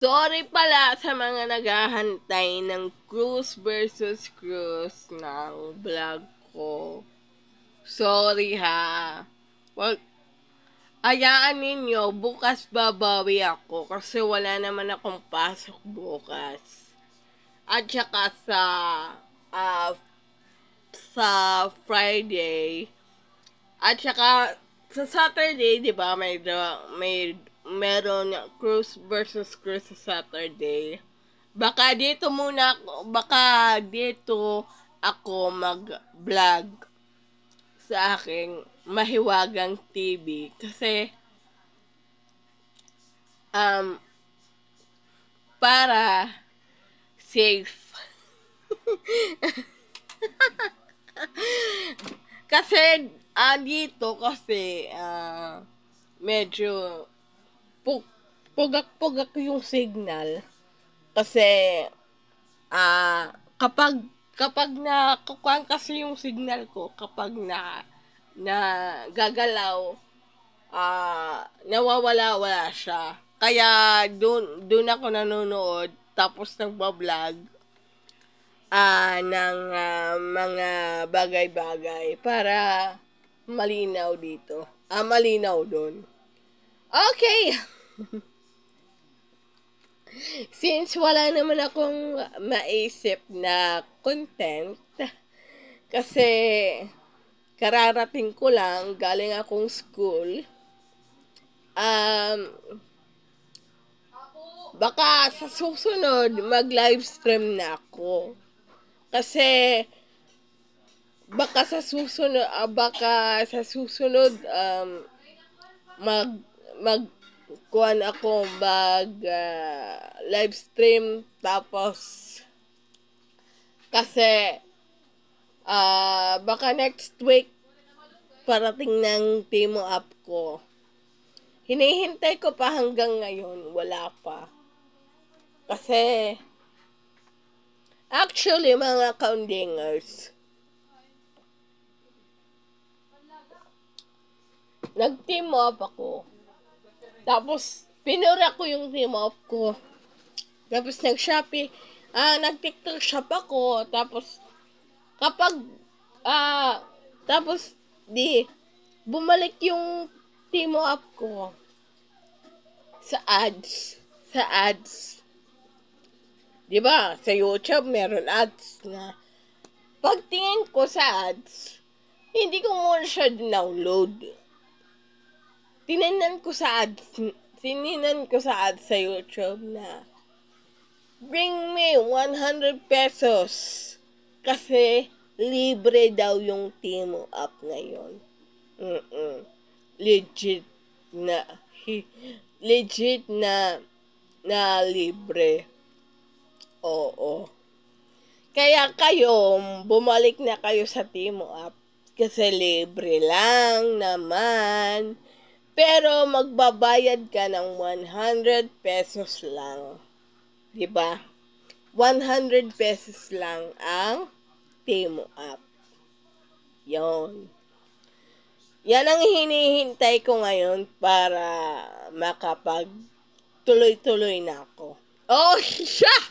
Sorry pala sa mga naghahantay ng Cruz versus Cruz ng vlog ko. Sorry ha. Wag, ayaan ninyo, bukas babawi ako kasi wala naman akong pasok bukas. At saka ah, sa Friday, at saka sa Saturday, di ba, meron Cruz versus Cruz sa Saturday. Baka dito ako mag-vlog sa aking mahiwagang TV kasi para safe. Kasi dito kasi medyo pugak-pugak yung signal kasi kapag nakukuhan kasi yung signal ko kapag na gagalaw, nawawala siya. Kaya dun ako nanonood tapos nagbablog ng mga bagay-bagay para malinaw dito. Malinaw dun. Okay. Since wala naman akong maisip na content, kasi kararating ko lang, galing akong school, baka sa susunod, mag-livestream na ako. Kasi, baka sa susunod, live stream tapos kasi baka next week parating ng Timo Up ko. Hinihintay ko pa hanggang ngayon, wala pa. Kasi actually mga kaundingers, nag-Timo Up ako. Tapos, pinura ko yung Timo Up ko. Tapos, nag-Shopee. Nag-TikTok shop ako. Tapos, bumalik yung Timo Up ko. Sa ads. Diba? Sa YouTube, meron ads na. Pagtingin ko sa ads, hindi ko muna siya download. Tininan ko sa ads sa YouTube na bring me 100 pesos kasi libre daw yung Timo Up ngayon. Legit na libre. Oo. Kaya kayo, bumalik na kayo sa Timo Up kasi libre lang naman. Pero magbabayad ka ng 100 pesos lang. Diba? 100 pesos lang ang Timo Up. Yon. Yan ang hinihintay ko ngayon para makapag tuloy-tuloy na ako. Oh, siya!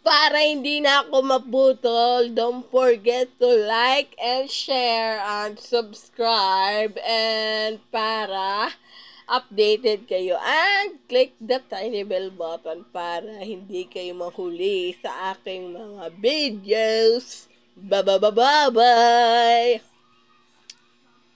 Para hindi na ako maputol, don't forget to like and share and subscribe and para updated kayo and click the tiny bell button para hindi kayo mahuli sa aking mga videos. Bye-bye!